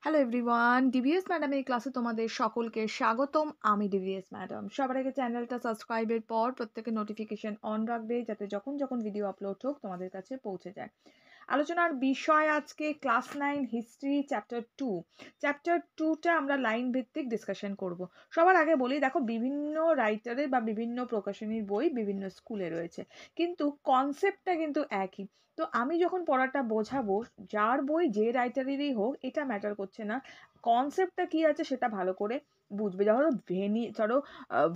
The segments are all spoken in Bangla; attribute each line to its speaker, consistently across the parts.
Speaker 1: হ্যালো এভরিওয়ান, ডিভিএস ম্যাডামের ক্লাসে তোমাদের সকলকে স্বাগতম। আমি ডিভিএস ম্যাডাম। সবার আগে চ্যানেলটা সাবস্ক্রাইবের পর প্রত্যেকের নোটিফিকেশন অন রাখবে, যাতে যখন যখন ভিডিও আপলোড হোক তোমাদের কাছে পৌঁছে যায়। আলোচনার বিষয় আজকে ক্লাস 9 হিস্ট্রি চ্যাপ্টার 2। চ্যাপ্টার 2টা আমরা লাইন ভিত্তিক ডিসকাশন করব। সবার আগে বলি, দেখো বিভিন্ন রাইটারের বা বিভিন্ন প্রকাশনীর বই বিভিন্ন স্কুলে রয়েছে, কিন্তু কনসেপ্টটা কিন্তু একই। তো আমি যখন পড়াটা বোঝাবো, যার বই যে রাইটারেরই হোক এটা ম্যাটার করছে না, কনসেপ্টটা কি আছে সেটা ভালো করে বুঝবে। ধরো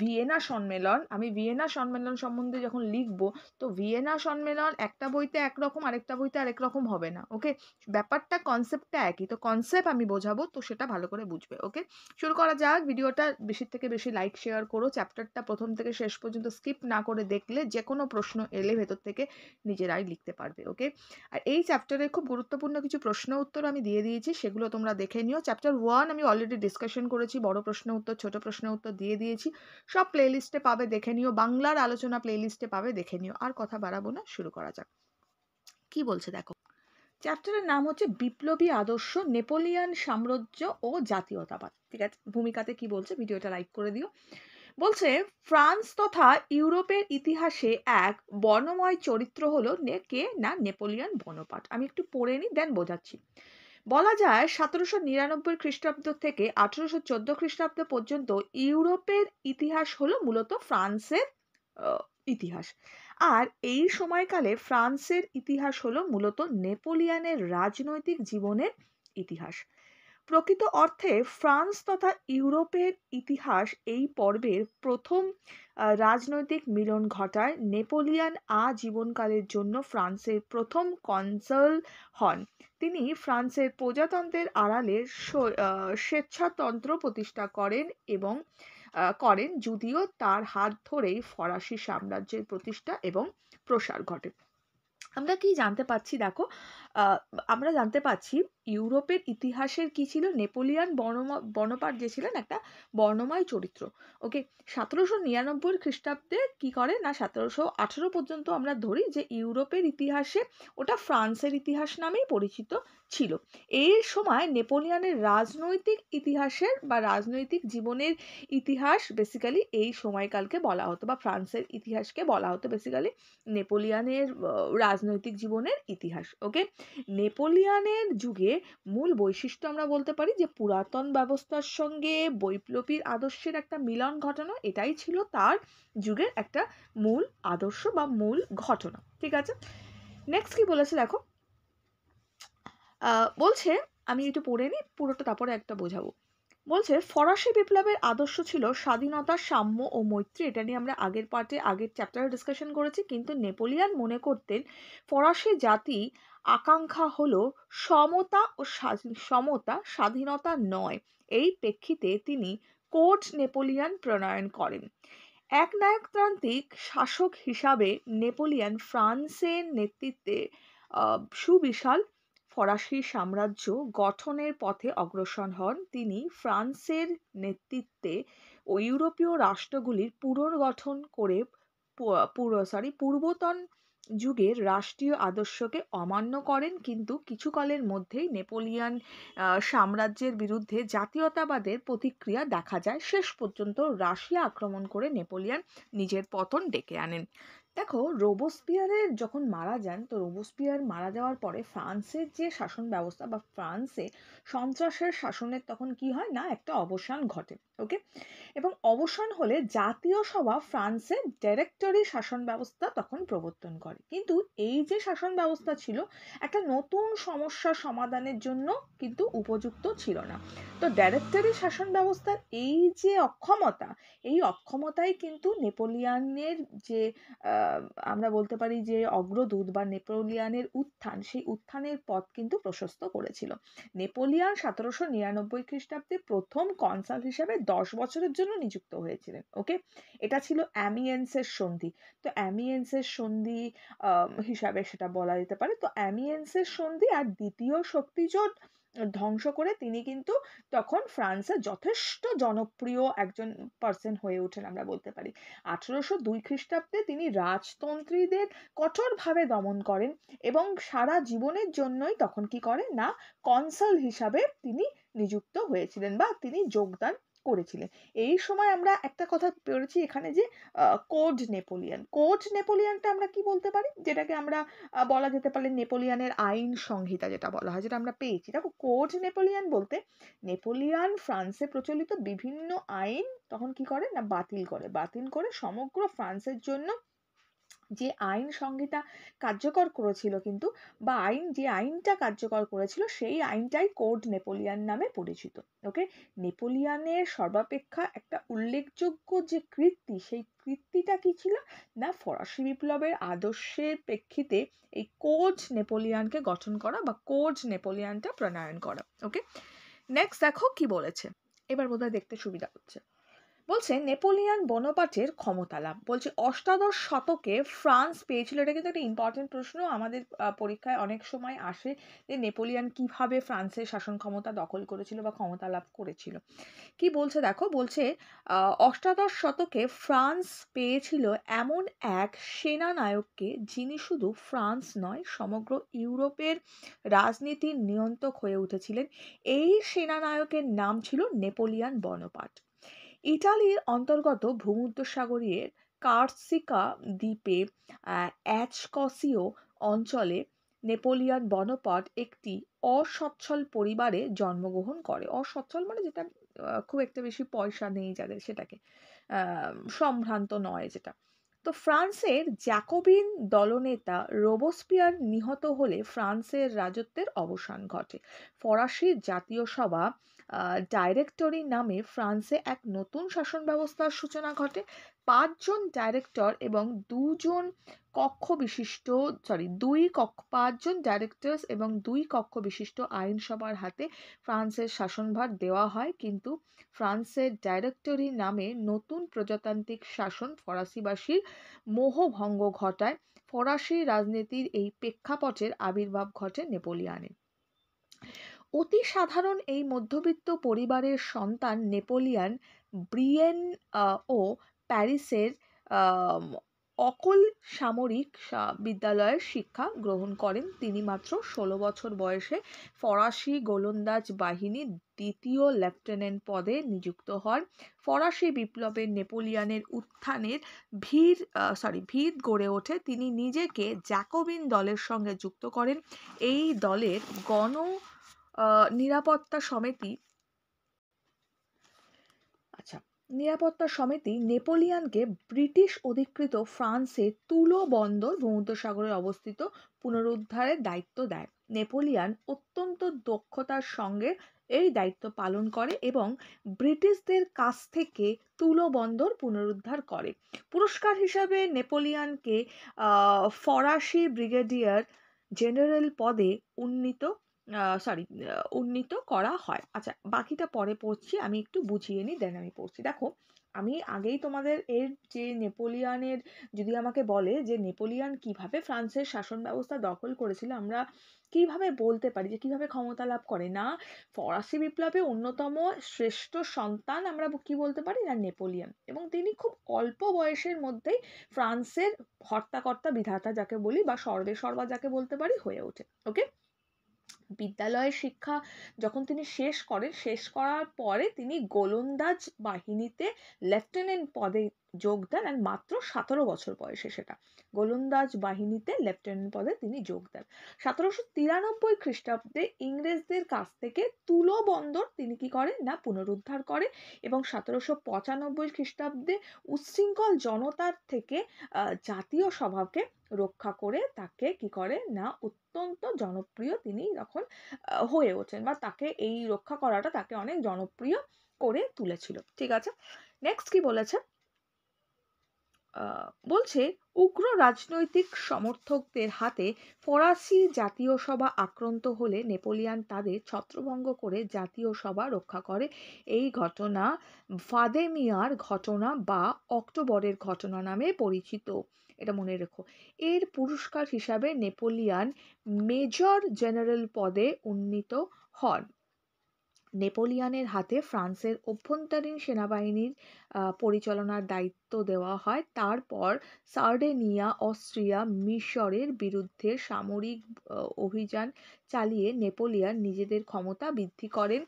Speaker 1: ভিয়েনা সম্মেলন, আমি ভিয়েনা সম্মেলন সম্বন্ধে যখন লিখবো, তো ভিয়েনা সম্মেলন একটা বইতে একরকম, আরেকটা বইতে আরেক রকম হবে না। ওকে, ব্যাপারটা কনসেপ্টটা একই, তো কনসেপ্ট আমি বোঝাবো, তো সেটা ভালো করে বুঝবে। ওকে, শুরু করা যাক। ভিডিওটা বেশি থেকে বেশি লাইক শেয়ার করো। চ্যাপ্টারটা প্রথম থেকে শেষ পর্যন্ত স্কিপ না করে দেখলে যে কোনো প্রশ্ন এলে ভেতর থেকে নিজেরাই লিখতে পারবে। ওকে, আর এই চ্যাপ্টারে খুব গুরুত্বপূর্ণ কিছু প্রশ্ন উত্তর আমি দিয়ে দিয়েছি, সেগুলো তোমরা দেখে নিও। চ্যাপ্টার 1 আমি অলরেডি ডিসকাশন করেছি, বড় প্রশ্ন উত্তর ছোট প্রশ্ন উত্তর দিয়ে দিয়েছি, সব প্লেলিস্টে পাবে, দেখে নিও। বাংলার আলোচনা প্লেলিস্টে পাবে, দেখে নিও। আর কথা বাড়াবো না, শুরু করা যাক। কি বলছে দেখো। চ্যাপ্টারের নাম হচ্ছে বিপ্লবী আদর্শ, নেপোলিয়ান সাম্রাজ্য ও জাতীয়তাবাদ। ঠিক আছে, ভূমিকাতে কি বলছে, ভিডিওটা লাইক করে দিও। বলছে, ফ্রান্স তথা ইউরোপের ইতিহাসে এক বর্ণময় চরিত্র হলো কে না, নেপোলিয়ন বোনাপার্ট। আমি একটু পড়ে নিই, দেন বোঝাচ্ছি। বলা যায় 1799 খ্রিস্টাব্দ থেকে 1814 খ্রিস্টাব্দ পর্যন্ত ইউরোপের ইতিহাস হলো মূলত ফ্রান্সের ইতিহাস। আর এই সময়কালে ফ্রান্সের ইতিহাস হলো মূলত নেপোলিয়নের রাজনৈতিক জীবনের ইতিহাস। প্রকৃত অর্থে ফ্রান্স তথা ইউরোপের ইতিহাস এই পর্বের প্রথম রাজনৈতিক মিলন ঘটায়। নেপোলিয়ন আজীবনকালের জন্য ফ্রান্সের প্রথম কনসাল হন। তিনি ফ্রান্সের প্রজাতন্ত্রের আড়ালে স্বেচ্ছাতন্ত্র প্রতিষ্ঠা করেন এবং যদিও তার হাত ধরেই ফরাসি সাম্রাজ্যের প্রতিষ্ঠা এবং প্রসার ঘটে। আমরা কি জানতে পাচ্ছি দেখো, আহ, আমরা জানতে পাচ্ছি ইউরোপের ইতিহাসের কি ছিল, নেপোলিয়ন বনপার্ট যে ছিলেন একটা বর্ণময় চরিত্র। ওকে, 1799 খ্রিস্টাব্দে কি করে না, 1718 পর্যন্ত আমরা ধরি যে ইউরোপের ইতিহাসে ওটা ফ্রান্সের ইতিহাস নামেই পরিচিত ছিল। এই সময় নেপোলিয়নের রাজনৈতিক ইতিহাসের বা রাজনৈতিক জীবনের ইতিহাস বেসিক্যালি এই সময়কালকে বলা হতো, বা ফ্রান্সের ইতিহাসকে বলা হতো বেসিক্যালি নেপোলিয়নের রাজনৈতিক জীবনের ইতিহাস। ওকে, নেপোলিয়নের যুগে মূল বৈশিষ্ট্য আমরা বলতে পারি যে পুরাতন ব্যবস্থার সঙ্গে বৈপ্লবীর আদর্শের একটা মিলন ঘটানো, এটাই ছিল তার যুগের একটা মূল আদর্শ বা মূল ঘটনা। ঠিক আছে, নেক্সট কি বলেছে দেখো। বলছে, আমি একটু পড়ে নিই পুরোটা, তারপরে একটা বোঝাবো। বলছে, ফরাসি বিপ্লবের আদর্শ ছিল স্বাধীনতা, সাম্য ও মৈত্রী। এটা নিয়ে আমরা আগের পার্টে আগের চ্যাপ্টারে ডিসকাশন করেছি। কিন্তু নেপোলিয়ন মনে করতেন ফরাসি জাতি আকাঙ্ক্ষা হলো সমতা, স্বাধীনতা নয়। এই প্রেক্ষিতে তিনি কোড নেপোলিয়ন প্রণয়ন করেন। একনায়কতান্ত্রিক শাসক হিসাবে নেপোলিয়ন ফ্রান্সের নেতৃত্বে সুবিশাল ফরাসি সাম্রাজ্য গঠনের পথে অগ্রসর হন। তিনি ফ্রান্সের নেতৃত্বে ও ইউরোপীয় রাষ্ট্রগুলির পুনর্গঠন করে পূর্বতন যুগের রাষ্ট্রীয় আদর্শকে অমান্য করেন। কিন্তু কিছুকালের মধ্যেই নেপোলিয়ন সাম্রাজ্যের বিরুদ্ধে জাতীয়তাবাদের প্রতিক্রিয়া দেখা যায়। শেষ পর্যন্ত রাশিয়া আক্রমণ করে নেপোলিয়ন নিজের পতন ডেকে আনেন। দেখো, রোবোস্পিয়ারের যখন মারা যান, তো রোবোস্পিয়ার মারা যাওয়ার পরে ফ্রান্সের যে শাসন ব্যবস্থা বা ফ্রান্সে সন্ত্রাসের শাসনের তখন কি হয় না, একটা অবসান ঘটে। ওকে, এবং অবসান হলে জাতীয় সভা ফ্রান্সের ডাইরেক্টরি শাসন ব্যবস্থা তখন প্রবর্তন করে। কিন্তু এই যে শাসন ব্যবস্থা ছিল, একটা নতুন সমস্যা সমাধানের জন্য কিন্তু উপযুক্ত ছিল না। তো ডাইরেক্টরি শাসন ব্যবস্থার এই যে অক্ষমতা, এই অক্ষমতাই কিন্তু নেপোলিয়নের যে আমরা বলতে পারি যে অগ্রদূত বা নেপোলিয়নের উত্থান, সেই উত্থানের পথ কিন্তু প্রশস্ত করেছিল। নেপোলিয়ন 1799 খ্রিস্টাব্দে প্রথম কনসাল হিসেবে 10 বছরের জন্য নিযুক্ত হয়েছিলেন। ওকে, এটা ছিল অ্যামিয়েন্সের সন্ধি। তো অ্যামিয়েন্সের সন্ধি হিসাবে সেটা বলা যেতে পারে। তো অ্যামিয়েন্সের সন্ধি আর দ্বিতীয় শক্তিজোট ধ্বংস করে তিনি কিন্তু তখন ফ্রান্সে যথেষ্ট জনপ্রিয় একজন পার্সন হয়ে ওঠেন আমরা বলতে পারি। 1802 খ্রিস্টাব্দে তিনি রাজতন্ত্রীদের কঠোরভাবে দমন করেন এবং সারা জীবনের জন্যই তখন কি করেন না কনসাল হিসাবে তিনি নিযুক্ত হয়েছিলেন বা তিনি যোগদান করেছিলেন। এই সময় আমরা একটা কথা পড়েছি এখানে যে কোড নেপোলিয়ন। কোড নেপোলিয়নটা আমরা কি বলতে পারি? যেটাকে আমরা বলা যেতে পারে নেপোলিয়নের আইন সংহিতা যেটা বলা হয়, যেটা আমরা পেয়েছি। দেখো কোড নেপোলিয়ন বলতে নেপোলিয়ন ফ্রান্সে প্রচলিত বিভিন্ন আইন তখন কি করে না বাতিল করে সমগ্র ফ্রান্সের জন্য যে আইন সংহিতা কার্যকর করেছিল কিন্তু বা যে আইনটা কার্যকর করেছিল সেই আইনটাই কোড নেপোলিয়ন নামে পরিচিত। ওকে, নেপোলিয়নের সর্বাপেক্ষা একটা উল্লেখযোগ্য যে কীর্তি সেই কীর্তিটা কি ছিল না ফরাসি বিপ্লবের আদর্শের প্রেক্ষিতে এই কোড নেপোলিয়নকে গঠন করা বা কোড নেপোলিয়নটা প্রণয়ন করা। ওকে, নেক্সট দেখো কি বলেছে, এবার বোধহয় দেখতে সুবিধা হচ্ছে। বলছে নেপোলিয়ন বনপাটের ক্ষমতা লাভ। বলছে অষ্টাদশ শতকে ফ্রান্স পেয়েছিল, এটা কিন্তু একটা ইম্পর্টেন্ট প্রশ্ন আমাদের পরীক্ষায় অনেক সময় আসে, যে নেপোলিয়ন কিভাবে ফ্রান্সের শাসন ক্ষমতা দখল করেছিল বা ক্ষমতা লাভ করেছিল। কি বলছে দেখো, বলছে অষ্টাদশ শতকে ফ্রান্স পেয়েছিল এমন এক সেনানায়ককে যিনি শুধু ফ্রান্স নয় সমগ্র ইউরোপের রাজনীতির নিয়ন্ত্রক হয়ে উঠেছিলেন। এই সেনানায়কের নাম ছিল নেপোলিয়ন বনপাট। ইটালির অন্তর্গত ভূমধ্যসাগরীয় কার্সিকা দ্বীপে অ্যাচকসীয় অঞ্চলে নেপোলিয়ন বনপাট একটি অসচ্ছল পরিবারে জন্মগ্রহণ করে। অসচ্ছল মানে যেটা খুব একটা বেশি পয়সা নেই যাদের, সেটাকে সম্ভ্রান্ত নয় যেটা। তো ফ্রান্সের জ্যাকোবিন দলনেতা রোবস্পিয়ার নিহত হলে ফ্রান্সের রাজত্বের অবসান ঘটে। ফরাসি জাতীয় সভা ডাইরেক্টরি নামে ফ্রান্সে এক নতুন শাসন ব্যবস্থার সূচনা ঘটে। পাঁচজন ডাইরেক্টর এবং পাঁচজন ডাইরেক্টরস এবং দুই কক্ষ বিশিষ্ট আইনসভার হাতে ফ্রান্সের শাসনভার দেওয়া হয়, কিন্তু ফ্রান্সের ডাইরেক্টরি নামে নতুন প্রজাতান্ত্রিক শাসন ফরাসিবাসীর মোহভঙ্গ ঘটায়। ফরাসি রাজনীতির এই প্রেক্ষাপটের আবির্ভাব ঘটে নেপোলিয়নের। অতি সাধারণ এই মধ্যবিত্ত পরিবারের সন্তান নেপোলিয়ন ব্রিয়েন ও প্যারিসের অকল সামরিক বিদ্যালয়ের শিক্ষা গ্রহণ করেন। তিনি মাত্র 16 বছর বয়সে ফরাসি গোলন্দাজ বাহিনীর দ্বিতীয় লেফটেন্যান্ট পদে নিযুক্ত হন। ফরাসি বিপ্লবের নেপোলিয়নের উত্থানের ভিত গড়ে ওঠে। তিনি নিজেকে জ্যাকোবিন দলের সঙ্গে যুক্ত করেন। এই দলের নিরাপত্তা সমিতি নেপোলিয়নকে ব্রিটিশ অধিকৃত ফ্রান্সে তুলো বন্দর ভূমধ্যসাগরে অবস্থিত পুনরুদ্ধারের দায়িত্ব দেয়। নেপোলিয়ন অত্যন্ত দক্ষতার সঙ্গে এই দায়িত্ব পালন করে এবং ব্রিটিশদের কাছ থেকে তুলো বন্দর পুনরুদ্ধার করে। পুরস্কার হিসাবে নেপোলিয়নকে ফরাসি ব্রিগেডিয়ার জেনারেল পদে উন্নীত করা হয়। আচ্ছা, বাকিটা পরে পড়ছি, আমি একটু বুঝিয়ে নিই দেন আমি পড়ছি। দেখো, আমি আগেই তোমাদের এর যে নেপোলিয়নের, যদি আমাকে বলে যে নেপোলিয়ন কিভাবে ফ্রান্সের শাসন ব্যবস্থা দখল করেছিল, আমরা কিভাবে বলতে পারি যে কিভাবে ক্ষমতা লাভ করে না ফরাসি বিপ্লবে অন্যতম শ্রেষ্ঠ সন্তান আমরা কি বলতে পারি না নেপোলিয়ন, এবং তিনি খুব অল্প বয়সের মধ্যেই ফ্রান্সের হর্তাকর্তা বিধাতা যাকে বলি বা সর্বেসর্বা যাকে বলতে পারি হয়ে ওঠে। ওকে, বিদ্যালয়ের শিক্ষা যখন তিনি শেষ করার পরে তিনি গোলন্দাজ বাহিনীতে লেফটেন্যান্ট পদে যোগ দেন, আর মাত্র 17 বছর বয়সে সেটা গোলন্দাজ বাহিনীতে লেফটেন্যান্ট পদে তিনি যোগ দেন। 1793 খ্রিস্টাব্দে ইংরেজদের কাছ থেকে তুলো বন্দর তিনি কি করেন না পুনরুদ্ধার করে এবং 1795 খ্রিস্টাব্দে উচ্ছৃঙ্খল জনতার থেকে জাতীয় স্বভাবকে রক্ষা করে তাকে কি করে না অত্যন্ত জনপ্রিয় তিনি তখন হয়ে ওঠেন, বা তাকে এই রক্ষা করাটা তাকে অনেক জনপ্রিয় করে তুলেছিল। ঠিক আছে, নেক্সট কি বলেছে, বলছে উগ্র রাজনৈতিক সমর্থকদের হাতে ফরাসি জাতীয় সভা আক্রান্ত হলে নেপোলিয়ন তাদের ছত্রভঙ্গ করে জাতীয় সভা রক্ষা করে। এই ঘটনা ভাদেমিয়ার ঘটনা বা অক্টোবরের ঘটনা নামে পরিচিত, এটা মনে রেখো। এর পুরস্কার হিসাবে নেপোলিয়ন মেজর জেনারেল পদে উন্নীত হন। নেপোলিয়নের হাতে ফ্রান্সের অভ্যন্তরীণ সেনাবাহিনীর পরিচালনার দায়িত্ব দেওয়া হয়। তারপর সার্ডেনিয়া, অস্ট্রিয়া, মিশরের বিরুদ্ধে সামরিক অভিযান চালিয়ে নেপোলিয়ন নিজেদের ক্ষমতা বৃদ্ধি করেন।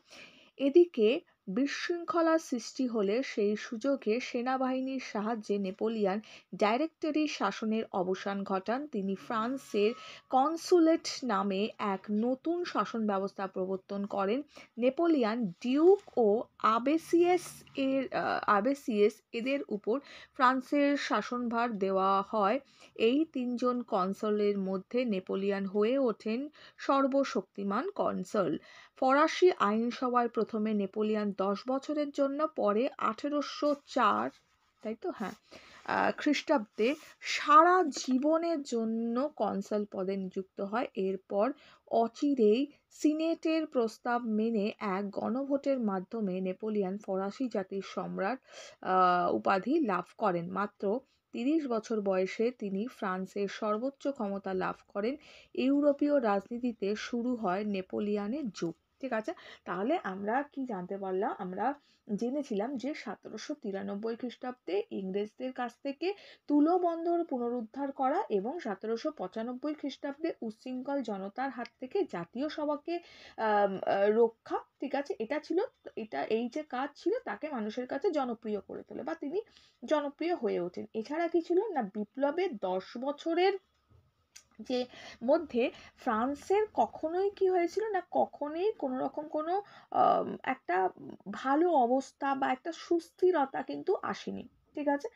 Speaker 1: এদিকে বিশৃঙ্খলার সৃষ্টি হলে সেই সুযোগে সেনাবাহিনীর সাহায্যে নেপোলিয়ন ডাইরেক্টরি শাসনের অবসান ঘটান। তিনি ফ্রান্সের কনসুলেট নামে এক নতুন শাসন ব্যবস্থা প্রবর্তন করেন। নেপোলিয়ন ডিউক ও আবেসিয়েস এদের উপর ফ্রান্সের শাসনভার দেওয়া হয়। এই তিনজন কনসলের মধ্যে নেপোলিয়ন হয়ে ওঠেন সর্বশক্তিমান কনসল। ফরাসি আইনসভায় প্রথমে নেপোলিয়ন 10 বছরের জন্য, পরে 1804 তাই তো হ্যাঁ খ্রিস্টাব্দে সারা জীবনের জন্য কনসাল পদে নিযুক্ত হয়। এরপর অচিরেই সিনেটের প্রস্তাব মেনে এক গণভোটের মাধ্যমে নেপোলিয়ন ফরাসি জাতির সম্রাট উপাধি লাভ করেন। মাত্র 30 বছর বয়সে তিনি ফ্রান্সের সর্বোচ্চ ক্ষমতা লাভ করেন। ইউরোপীয় রাজনীতিতে শুরু হয় নেপোলিয়নের যুগ। ঠিক আছে, তাহলে আমরা কি জানতে পারলাম? আমরা জেনেছিলাম যে 1793 খ্রিস্টাব্দে ইংরেজদের কাছ থেকে তুলো বন্দর পুনরুদ্ধার করা এবং 1795 খ্রিস্টাব্দে উচ্ছৃঙ্খল জনতার হাত থেকে জাতীয় সভাকে রক্ষা, ঠিক আছে, এই যে কাজ ছিল তাকে মানুষের কাছে জনপ্রিয় করে তোলে বা তিনি জনপ্রিয় হয়ে ওঠেন। এছাড়া কি ছিল না, বিপ্লবের 10 বছরের যে মধ্যে ফ্রান্সের কখনোই কি হয়েছিল না, কখনোই কোনো রকম কোনো একটা ভালো অবস্থা বা একটা সুস্থিরতা কিন্তু আসেনি। ঠিক আছে,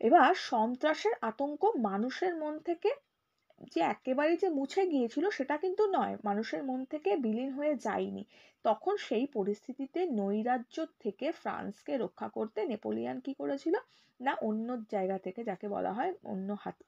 Speaker 1: এবার সন্ত্রাসের আতঙ্ক মানুষের মন থেকে যে একেবারে যে মুছে গিয়েছিল সেটা কিন্তু নয়, মানুষের মন থেকে বিলীন হয়ে যায়নি। তখন সেই পরিস্থিতিতে নৈরাজ্য থেকে ফ্রান্সকে রক্ষা করতে নেপোলিয়ন কি করেছিল না, অন্য জায়গা থেকে, যাকে বলা হয়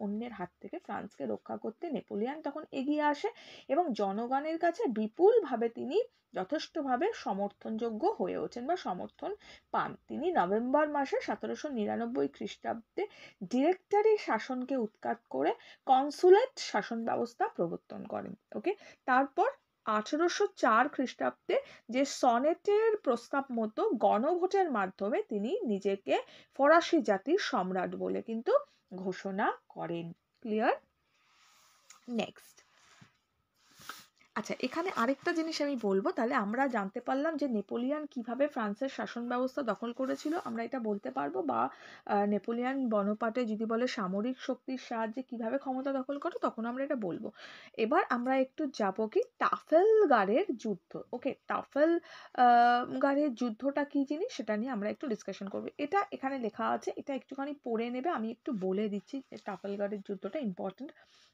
Speaker 1: অন্যের হাত থেকে ফ্রান্সকে রক্ষা করতে নেপোলিয়ন তখন এগিয়ে আসে এবং জনগণের কাছে বিপুলভাবে তিনি যথেষ্টভাবে সমর্থনযোগ্য হয়ে ওঠেন বা সমর্থন পান। তিনি নভেম্বর মাসে 1799 খ্রিস্টাব্দে ডিরেক্টরি শাসনকে উৎখাত করে কনসুলেট শাসন ব্যবস্থা প্রবর্তন করেন। ওকে, তারপর 1804 খ্রিস্টাব্দে যে সনেটের প্রস্তাব মতো গণভোটের মাধ্যমে তিনি নিজেকে ফরাসি জাতির সম্রাট বলে কিন্তু ঘোষণা করেন। ক্লিয়ার? নেক্সট, আচ্ছা, এখানে আরেকটা জিনিস আমি বলবো। তাহলে আমরা জানতে পারলাম যে নেপোলিয়ন কিভাবে ফ্রান্সের শাসন ব্যবস্থা দখল করেছিল, আমরা এটা বলতে পারবো, বা নেপোলিয়ন বনপাটে যদি বলে সামরিক শক্তির সাহায্যে কিভাবে ক্ষমতা দখল করে তখন আমরা এটা বলবো। এবার আমরা একটু যাবো কি ট্রাফালগারের যুদ্ধ। ওকে, ট্রাফালগারের যুদ্ধটা কি জিনিস সেটা নিয়ে আমরা একটু ডিসকাশন করবো। এটা এখানে লেখা আছে, এটা একটুখানি পড়ে নেবে, আমি একটু বলে দিচ্ছি ট্রাফালগারের যুদ্ধটা ইম্পর্টেন্ট।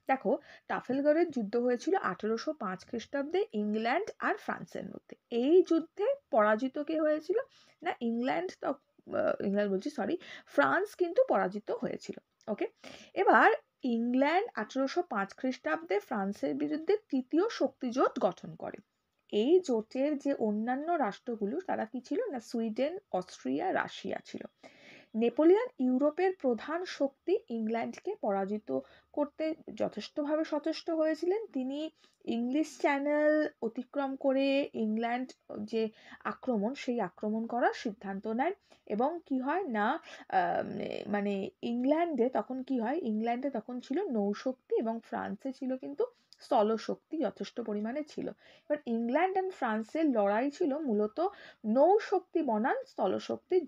Speaker 1: দেখো, ট্রাফালগারের যুদ্ধ হয়েছিল 1805 খ্রিস্টাব্দে ইংল্যান্ড আর ফ্রান্সের মধ্যে। এই যুদ্ধে পরাজিত কে হয়েছিল না, ফ্রান্স কিন্তু পরাজিত হয়েছিল। ওকে, এবার ইংল্যান্ড 1805 খ্রিস্টাব্দে ফ্রান্সের বিরুদ্ধে তৃতীয় শক্তিজোট গঠন করে। এই জোটের যে অন্যান্য রাষ্ট্রগুলো তারা কি ছিল না, সুইডেন, অস্ট্রিয়া, রাশিয়া ছিল। নেপোলিয়ন ইউরোপের প্রধান শক্তি ইংল্যান্ডকে পরাজিত করতে যথেষ্টভাবে সচেষ্ট হয়েছিলেন। তিনি ইংলিশ চ্যানেল অতিক্রম করে ইংল্যান্ড যে সেই আক্রমণ করার সিদ্ধান্ত নেন এবং কি হয় না, মানে ইংল্যান্ডে তখন ছিল নৌশক্তি এবং ফ্রান্সে ছিল কিন্তু স্থলশক্তি যথেষ্ট পরিমাণে ছিল। এবার ইংল্যান্ড অ্যান্ড ফ্রান্সের লড়াই ছিল মূলত নৌশক্তি বনাম স্থলশক্তির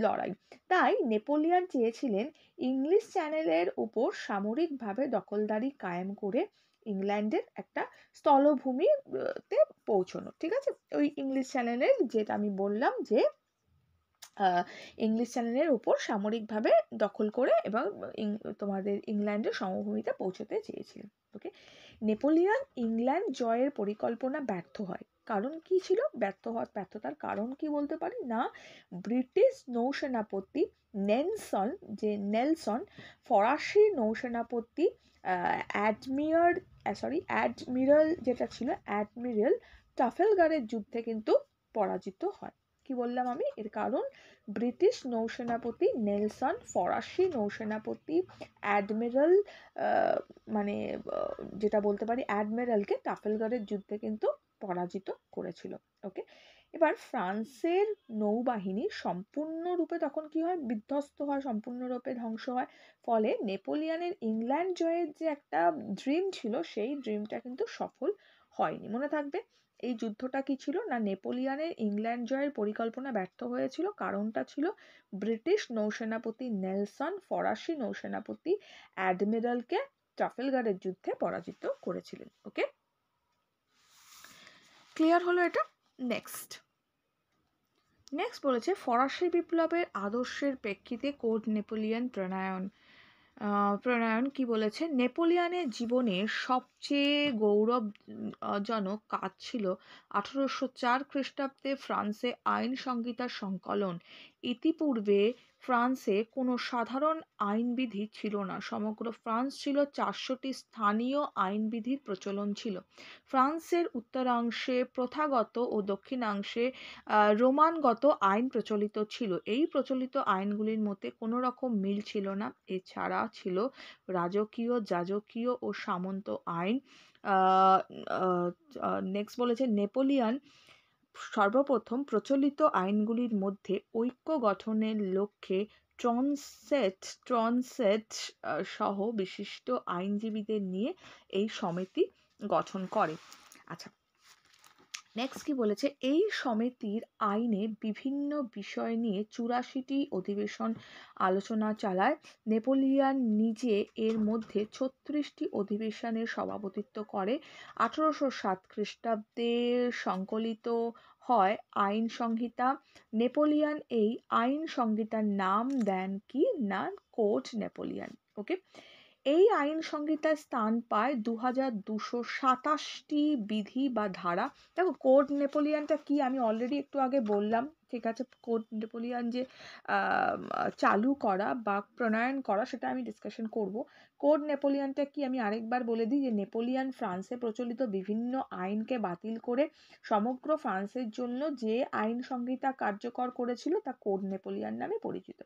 Speaker 1: লড়াই। তাই নেপোলিয়ন চেয়েছিলেন ইংলিশ চ্যানেলের উপর সামরিকভাবে দখলদারি কায়েম করে ইংল্যান্ডের একটা স্থলভূমিতে পৌঁছানো। ঠিক আছে, ওই ইংলিশ চ্যানেলের যেটা আমি বললাম যে ইংলিশ চ্যানেলের উপর সামরিকভাবে দখল করে এবং তোমাদের ইংল্যান্ডের সমভূমিতে পৌঁছতে চেয়েছিলেন। ওকে, নেপোলিয়ন ইংল্যান্ড জয়ের পরিকল্পনা ব্যর্থ হয়। কারণ কি ছিল ব্যর্থতার কারণ কি বলতে পারি না, ব্রিটিশ নৌসেনাপতি নেলসন ফরাসি নৌসেনাপতি অ্যাডমিরাল ট্রাফালগারের যুদ্ধে কিন্তু পরাজিত হয়। কি বললাম আমি? এর কারণ ব্রিটিশ নৌসেনাপতি নেলসন ফরাসি নৌসেনাপতি অ্যাডমিরাল যেটা বলতে পারি অ্যাডমিরালকে ট্রাফালগারের যুদ্ধে কিন্তু পরাজিত করেছিল। ওকে, এবার ফ্রান্সের নৌবাহিনী সম্পূর্ণরূপে তখন কি হয়, বিধ্বস্ত হয়, সম্পূর্ণরূপে ধ্বংস হয়। ফলে নেপোলিয়নের ইংল্যান্ড জয়ের যে একটা ড্রিম ছিল, সেই ড্রিমটা কিন্তু সফল হয়নি। মনে থাকবে এই যুদ্ধটা কি ছিল না, নেপোলিয়নের ইংল্যান্ড জয়ের পরিকল্পনা ব্যর্থ হয়েছিল। কারণটা ছিল ব্রিটিশ নৌসেনাপতি নেলসন ফরাসি নৌসেনাপতি অ্যাডমিরালকে ট্রাফেলগারের যুদ্ধে পরাজিত করেছিলেন। ওকে, ক্লিয়ার হলো এটা? নেক্সট বলেছে ফরাসি বিপ্লবের আদর্শের প্রেক্ষিতে কোড নেপোলিয়ন প্রণয়ন কি বলেছে, নেপোলিয়নের জীবনের সবচেয়ে গৌরবজনক কাজ ছিল 1804 খ্রিস্টাব্দে ফ্রান্সে আইন সংহিতার সংকলন। ইতিপূর্বে ফ্রান্সে কোনো সাধারণ আইনবিধি ছিল না। সমগ্র ফ্রান্স ছিল 400টি স্থানীয় আইনবিধির প্রচলন ছিল। ফ্রান্সের উত্তরাংশে প্রথাগত ও দক্ষিণাংশে রোমানগত আইন প্রচলিত ছিল। এই প্রচলিত আইনগুলির মধ্যে কোনো রকম মিল ছিল না। এছাড়া ছিল রাজকীয়, যাজকীয় ও সামন্ত আইন। নেক্সট বলেছে নেপোলিয়ন সর্বপ্রথম প্রচলিত আইনগুলির মধ্যে ঐক্য গঠনের লক্ষ্যে ট্রনসেট সহ বিশিষ্ট আইনজীবীদের নিয়ে এই সমিতি গঠন করে। আচ্ছা, নেক্সট কি বলেছে, এই সমিতির আইনে বিভিন্ন বিষয় নিয়ে 84টি অধিবেশন আলোচনা চালায়। নেপোলিয়ন নিজে এর মধ্যে 36টি অধিবেশনের সভাপতিত্ব করে। 1807 খ্রিস্টাব্দে সংকলিত হয় আইন সংহিতা। নেপোলিয়ন এই আইন সংহিতার নাম দেন কি না, কোড নেপোলিয়ন। ওকে, এই আইন সংহিতায় স্থান পায় 2227টি বিধি বা ধারা। দেখো কোড নেপোলিয়নটা কি আমি অলরেডি একটু আগে বললাম, ঠিক আছে। কোড নেপোলিয়ন যে চালু করা বা প্রণয়ন করা সেটা আমি ডিসকাশন করব। কোড নেপোলিয়নটা কি আমি আরেকবার বলে দিই, যে নেপোলিয়ন ফ্রান্সে প্রচলিত বিভিন্ন আইনকে বাতিল করে সমগ্র ফ্রান্সের জন্য যে আইন সংহিতা কার্যকর করেছিল তা কোড নেপোলিয়ন নামে পরিচিত।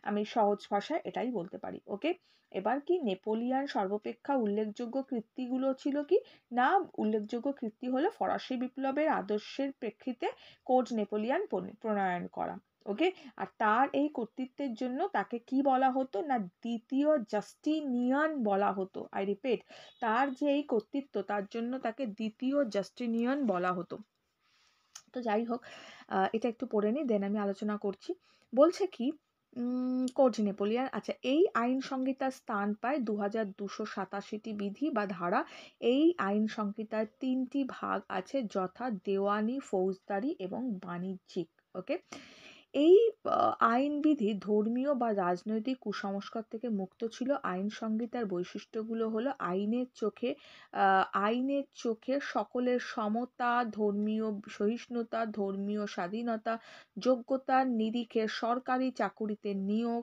Speaker 1: আমি সহজ ভাষায় এটাই বলতে পারি। ওকে, এবার কি নেপোলিয়ন সর্বাপেক্ষা উল্লেখযোগ্য কীর্তিগুলো ছিল কি না, উল্লেখযোগ্য কীর্তি হলো ফরাসি বিপ্লবের আদর্শের প্রেক্ষিতে কোড নেপোলিয়ন প্রণয়ন করা। ওকে, আর তার এই কর্তৃত্বের জন্য তাকে কি বলা হতো না, দ্বিতীয় জাস্টিনিয়ান বলা হতো। আই রিপিট, তার যে এই কর্তৃত্ব তার জন্য তাকে দ্বিতীয় জাস্টিনিয়ান বলা হতো। তো যাই হোক, এটা একটু পড়ে নিই, দেন আমি আলোচনা করছি। বলছে কি কোড নেপোলিয়ন, আচ্ছা, এই আইন সংহিতার স্থান পায় 2287টি বিধি বা ধারা। এই আইন সংহিতার 3টি ভাগ আছে, যথা দেওয়ানি, ফৌজদারি এবং বাণিজ্যিক। ওকে, এই আইনবিধি ধর্মীয় বা রাজনৈতিক কুসংস্কার থেকে মুক্ত ছিল। আইন সংহিতার বৈশিষ্ট্যগুলো হলো আইনের চোখে সকলের সমতা, ধর্মীয় সহিষ্ণুতা, ধর্মীয় স্বাধীনতা, যোগ্যতার নিরিখে সরকারি চাকুরিতে নিয়োগ,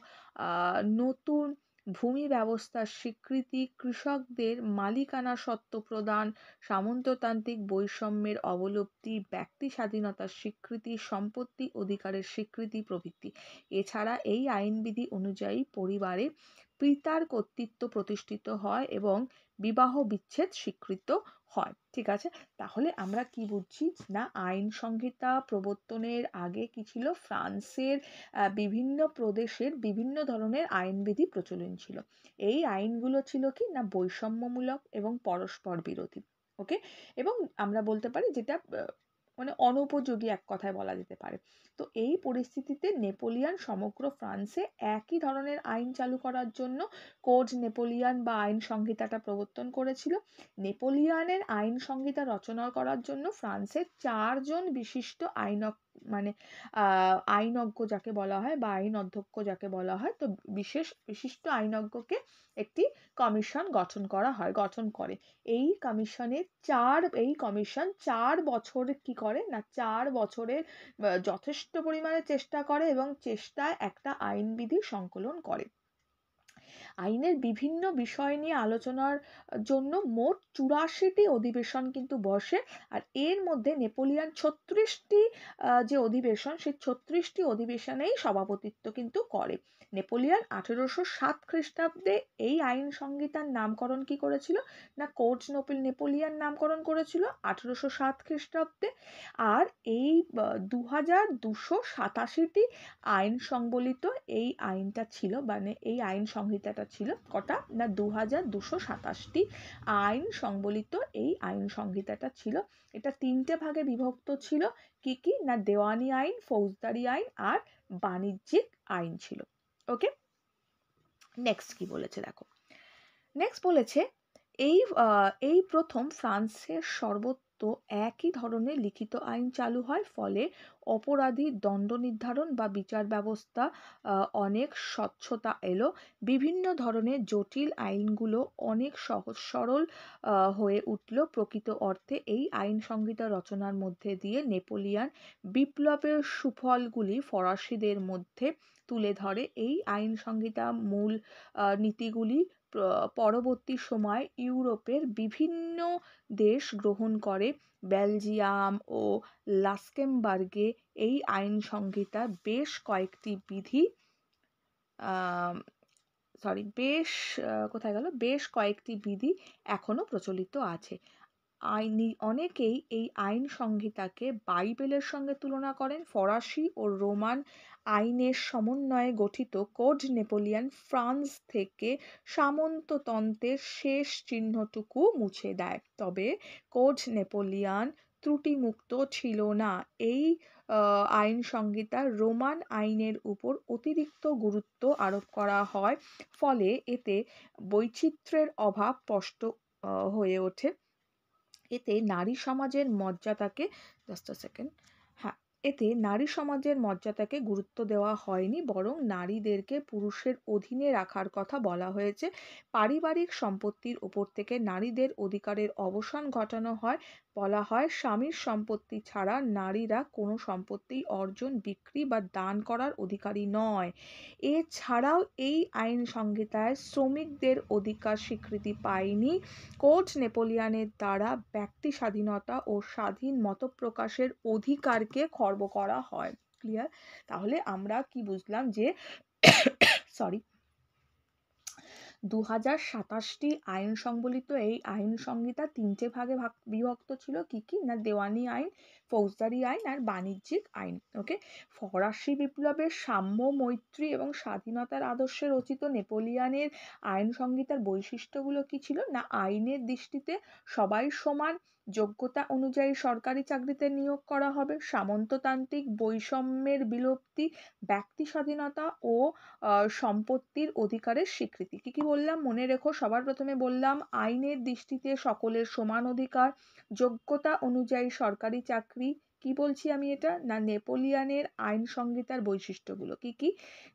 Speaker 1: নতুন ভূমি ব্যবস্থার স্বীকৃতি, কৃষকদের মালিকানা সত্ত্ব প্রদান, সামন্ততান্ত্রিক বৈষম্যের অবলুপ্তি, ব্যক্তি স্বাধীনতার স্বীকৃতি, সম্পত্তি অধিকারের স্বীকৃতি প্রভৃতি। এছাড়া এই আইনবিধি অনুযায়ী পরিবারে পিতার কর্তৃত্ব প্রতিষ্ঠিত হয় এবং বিবাহ বিচ্ছেদ স্বীকৃত হয়। ঠিক আছে, তাহলে আমরা কি বুঝছি না, আইন সংহিতা প্রবর্তনের আগে কি ছিল, ফ্রান্সের বিভিন্ন প্রদেশের বিভিন্ন ধরনের আইনবিধি প্রচলন ছিল। এই আইনগুলো ছিল কি না, বৈষম্যমূলক এবং পরস্পর বিরোধী। ওকে, এবং আমরা বলতে পারি যেটা মানে অনুপযোগী, এক কথায় বলা যেতে পারে। তো এই পরিস্থিতিতে নেপোলিয়ন সমগ্র ফ্রান্সে একই ধরনের আইন চালু করার জন্য কোড নেপোলিয়ন বা আইন সংহিতাটা প্রবর্তন করেছিল। নেপোলিয়নের আইন সংহিতা রচনা করার জন্য ফ্রান্সের 4জন বিশিষ্ট আইনজ্ঞ যাকে বলা হয় বা আইন অধ্যক্ষ যাকে বলা হয়, তো বিশিষ্ট আইনজ্ঞকে একটি কমিশন গঠন করে। এই কমিশন 4 বছর কি করে না, 4 বছরের যথেষ্ট পরিমাণে চেষ্টা করে এবং চেষ্টায় একটা আইনবিধি সংকলন করে। আইনের বিভিন্ন বিষয় নিয়ে আলোচনার জন্য মোট 84টি অধিবেশন কিন্তু বসে। আর এর মধ্যে নেপোলিয়ন 36টি যে অধিবেশন, সেই 36টি অধিবেশনেই সভাপতিত্ব কিন্তু করে। নেপোলিয়ন 1807 খ্রিস্টাব্দে এই আইন সংহিতার নামকরণ কি করেছিল? না কোড নেপোলিয়ন নামকরণ করেছিল 1807 খ্রিস্টাব্দে। আর এই 2287টি আইন সংবলিত এই আইনটা ছিল, মানে এই আইন সংহিতাটা ছিল কটা? না 2227টি আইন সংবলিত এই আইন সংহিতাটা ছিল। এটা 3টে ভাগে বিভক্ত ছিল। কি কি? না দেওয়ানি আইন, ফৌজদারি আইন আর বাণিজ্যিক আইন ছিল। ওকে, নেক্সট কি বলেছে দেখো। নেক্সট বলেছে এই প্রথম ফ্রান্সের সর্বত্র একই ধরনের লিখিত আইন চালু হয়, ফলে অপরাধীর দণ্ড নির্ধারণ বা বিচার ব্যবস্থা অনেক স্বচ্ছতা এলো। বিভিন্ন ধরনের জটিল আইনগুলো অনেক সহজ সরল হয়ে উঠল। প্রকৃত অর্থে এই আইন সংহিতা রচনার মধ্যে দিয়ে নেপোলিয়ন বিপ্লবের সুফলগুলি ফরাসিদের মধ্যে তুলে ধরে। এই আইন সংহিতা মূল নীতিগুলি পরবর্তী সময় ইউরোপের বিভিন্ন দেশ গ্রহণ করে। বেলজিয়াম ও লাক্সেমবার্গে এই আইন সংহিতার বেশ কয়েকটি বিধি বেশ কয়েকটি বিধি এখনো প্রচলিত আছে। অনেকেই এই আইন সংহিতাকে বাইবেলের সঙ্গে তুলনা করেন। ফরাসি ও রোমান আইনের সমন্বয়ে গঠিত কোড নেপোলিয়ন ফ্রান্স থেকে সামন্ততন্ত্রের শেষ চিহ্নটুকু মুছে দেয়। তবে কোড নেপোলিয়ন ত্রুটিমুক্ত ছিল না। এই আইন সংহিতার রোমান আইনের উপর অতিরিক্ত গুরুত্ব আরোপ করা হয়, ফলে এতে বৈচিত্র্যের অভাব স্পষ্ট হয়ে ওঠে। এতে নারী সমাজের মর্যাদাকে এতে নারী সমাজের মর্যাদাকে গুরুত্ব দেওয়া হয়নি, বরং নারীদেরকে পুরুষের অধীনে রাখার কথা বলা হয়েছে। পারিবারিক সম্পত্তির উপর থেকে নারীদের অধিকারের অবসান ঘটানো হয়। বলা হয় স্বামীর সম্পত্তি ছাড়া নারীরা কোনো সম্পত্তি অর্জন, বিক্রি বা দান করার অধিকারী নয়। এছাড়াও এই আইন সংহিতায় শ্রমিকদের অধিকার স্বীকৃতি পায়নি। কোড নেপোলিয়নের দ্বারা ব্যক্তি স্বাধীনতা ও স্বাধীন মতপ্রকাশের অধিকারকে খর্ব করা হয়। ক্লিয়ার? তাহলে আমরা কি বুঝলাম যে 2027টি আইন সংবলিত এই আইন সংহিতা 3টে ভাগে বিভক্ত ছিল। কি কি? না দেওয়ানি আইন, ফৌজদারি আইন আর বাণিজ্যিক আইন। ওকে, ফরাসি বিপ্লবের সাম্য, মৈত্রী এবং স্বাধীনতার আদর্শে রচিত নেপোলিয়নের আইন সংহিতার বৈশিষ্ট্যগুলো কি ছিল? না আইনের দৃষ্টিতে সবাই সমান, যোগ্যতা অনুযায়ী সরকারি চাকরিতে নিয়োগ করা হবে, সামন্ততান্ত্রিক বৈষম্যের বিলুপ্তি, ব্যক্তি স্বাধীনতা ও সম্পত্তির অধিকারের স্বীকৃতি। কি কি বললাম মনে রেখো। সবার প্রথমে বললাম আইনের দৃষ্টিতে সকলের সমান অধিকার, যোগ্যতা অনুযায়ী সরকারি চাকরি। কি বলছি আমি এটা? না নেপোলিয়নের আইন সংহিতার বৈশিষ্ট্যগুলো কি কি?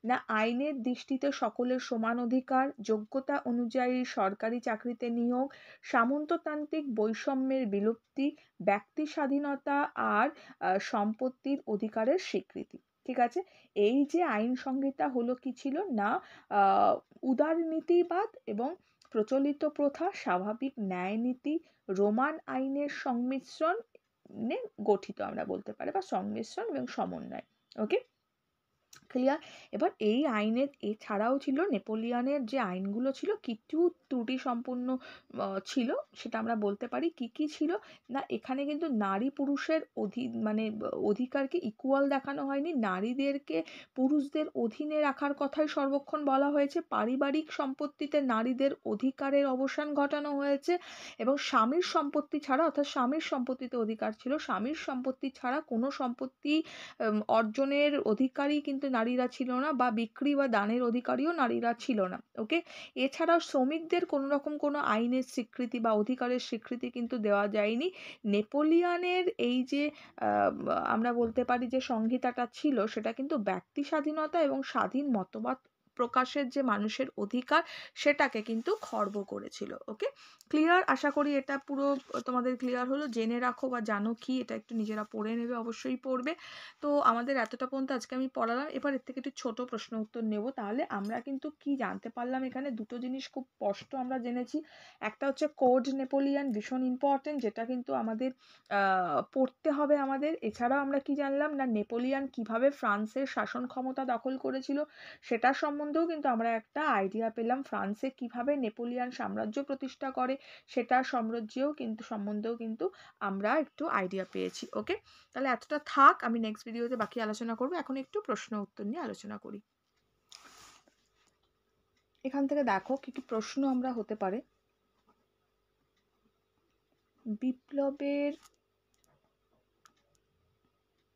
Speaker 1: না আইনের দৃষ্টিতে সকলের সমান অধিকার, যোগ্যতা অনুযায়ী সরকারি চাকরিতে নিয়োগ, সামন্ততান্ত্রিক বৈষম্যের বিলুপ্তি, ব্যক্তি স্বাধীনতা আর সম্পত্তির অধিকারের স্বীকৃতি। ঠিক আছে, এই যে আইন সংহিতা হলো কি ছিল? না উদারনীতিবাদ এবং প্রচলিত প্রথা, স্বাভাবিক ন্যায় নীতি, রোমান আইনের সংমিশ্রণে গঠিত আমরা বলতে পারি, বা সংমিশ্রণ এবং সমন্বয়। ওকে, ক্লিয়ার? এবার এই আইনের এছাড়াও ছিল নেপোলিয়নের যে আইনগুলো ছিল কিছু ত্রুটি সম্পূর্ণ ছিল, সেটা আমরা বলতে পারি। কি কি ছিল? না এখানে কিন্তু নারী পুরুষের অধিকারকে ইকুয়াল দেখানো হয়নি। নারীদেরকে পুরুষদের অধীনে রাখার কথাই সর্বক্ষণ বলা হয়েছে। পারিবারিক সম্পত্তিতে নারীদের অধিকারের অবসান ঘটানো হয়েছে এবং স্বামীর সম্পত্তি ছাড়া, অর্থাৎ স্বামীর সম্পত্তিতে অধিকার ছিল, স্বামীর সম্পত্তি ছাড়া কোনো সম্পত্তি অর্জনের অধিকারী কিন্তু নারীরা ছিল না, বা বিক্রি বা দানের অধিকারীও নারীরা ছিল না। ওকে, এছাড়াও শ্রমিকদের কোনো রকম কোনো আইনের স্বীকৃতি বা অধিকারের স্বীকৃতি কিন্তু দেওয়া যায়নি। নেপোলিয়নের এই যে আমরা বলতে পারি যে সংহিতাটা ছিল, সেটা কিন্তু ব্যক্তি স্বাধীনতা এবং স্বাধীন মতবাদ প্রকাশের যে মানুষের অধিকার সেটাকে কিন্তু খর্ব করেছিল। ওকে, ক্লিয়ার? আশা করি এটা পুরো তোমাদের ক্লিয়ার হলো। জেনে রাখো বা জানো কি, এটা একটু নিজেরা পড়ে নেবে, অবশ্যই পড়বে। তো আমাদের এতটা পর্যন্ত আজকে আমি পড়ালাম। এবার এর থেকে একটু ছোট প্রশ্ন উত্তর নেব। তাহলে আমরা কিন্তু কি জানতে পারলাম, এখানে দুটো জিনিস খুব স্পষ্ট আমরা জেনেছি। একটা হচ্ছে কোড নেপোলিয়ান, ভীষণ ইম্পর্টেন্ট, যেটা কিন্তু আমাদের পড়তে হবে আমাদের। এছাড়াও আমরা কি জানলাম না, নেপোলিয়ান কিভাবে ফ্রান্সের শাসন ক্ষমতা দখল করেছিল সেটার সম্বন্ধেও কিন্তু আমরা একটা আইডিয়া পেলাম। ফ্রান্সে কিভাবে নেপোলিয়ান সাম্রাজ্য প্রতিষ্ঠা করে সেটার সম্বন্ধেও কিন্তু আমরা একটু আইডিয়া পেয়েছি। ওকে, তাহলে এতটা থাক, আমি নেক্সট ভিডিওতে বাকি আলোচনা করব। এখন একটু প্রশ্ন উত্তর নিয়ে আলোচনা করি। এখান থেকে দেখো কি কি প্রশ্ন আমরা হতে পারে। বিপ্লবের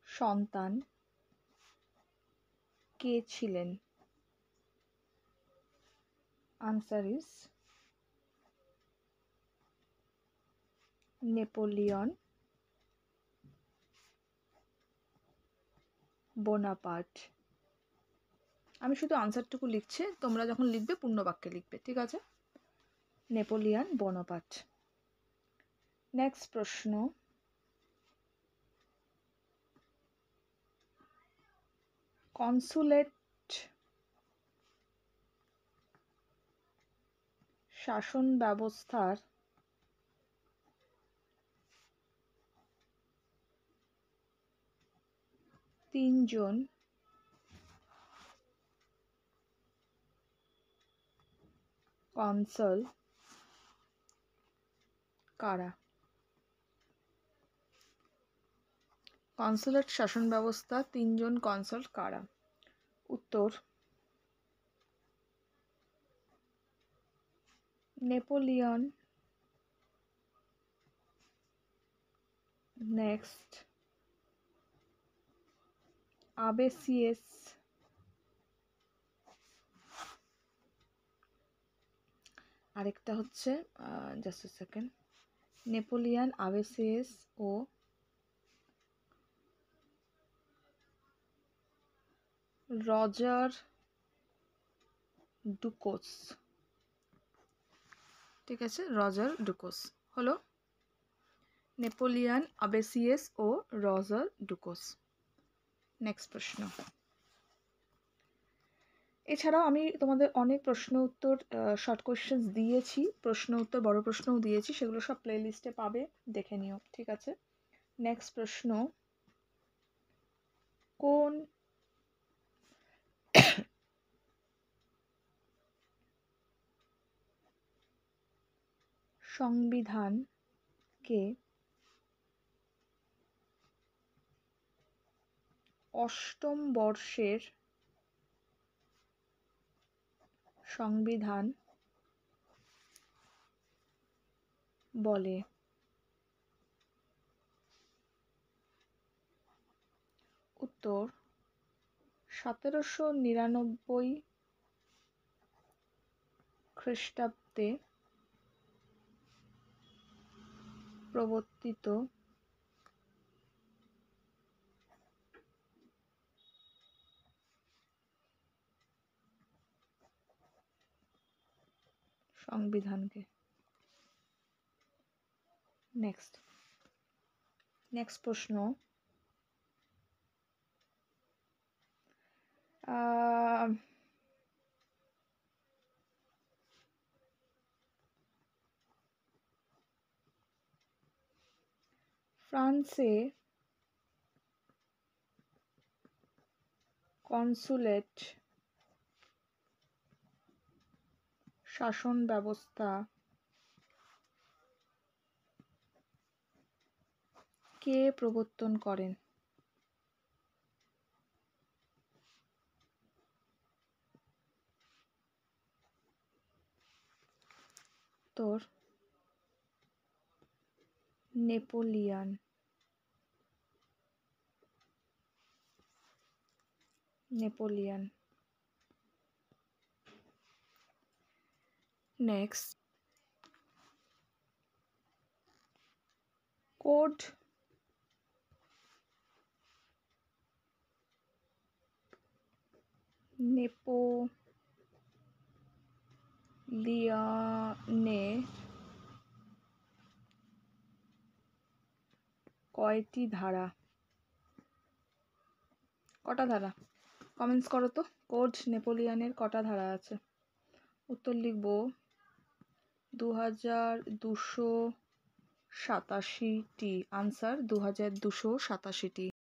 Speaker 1: সন্তান কে ছিলেন? Answer is Napoleon Bonaparte. আমি শুধু আনসারটুকু লিখছি, তোমরা যখন লিখবে পূর্ণ বাক্যে লিখবে, ঠিক আছে? Napoleon Bonaparte. নেক্সট প্রশ্ন, কনসুলেট শাসন ব্যবস্থার তিনজন কনসাল কারা? কনসুলেট শাসন ব্যবস্থা তিনজন কনসাল কারা? উত্তর, নেপোলিয়ন, নেক্সট আবেসিয়েস, আরেকটা হচ্ছে just a second, Napoleon, Abbe Sieyes ও রজার ডুকোস। ঠিক আছে, রজার ডুকোস হলো নেপোলিয়ন, আবেসিয়েস ও রজার ডুকোস। নেক্সট প্রশ্ন। এছাড়াও আমি তোমাদের অনেক প্রশ্ন উত্তর শর্ট কোয়েশ্চেন্স দিয়েছি, প্রশ্ন উত্তর বড় প্রশ্নও দিয়েছি, সেগুলো সব প্লে লিস্টে পাবে, দেখে নিও। ঠিক আছে, নেক্সট প্রশ্ন, কোন সংবিধানকে অষ্টম বর্ষের সংবিধান বলে? উত্তর, 1799 খ্রিস্টাব্দে প্রবর্তিত সংবিধানকে। নেক্সট প্রশ্ন, ফ্রান্সে কনসুলেট শাসন ব্যবস্থা কে প্রবর্তন করেন? উত্তর, Napoleon. Napoleon. Next, code Napoleon Leone কয়টি ধারা? কটা ধারা? কমেন্টস করো তো। কোড নেপোলিয়নের কটা ধারা আছে? উত্তর লিখব 2287টি। আনসার 2287টি।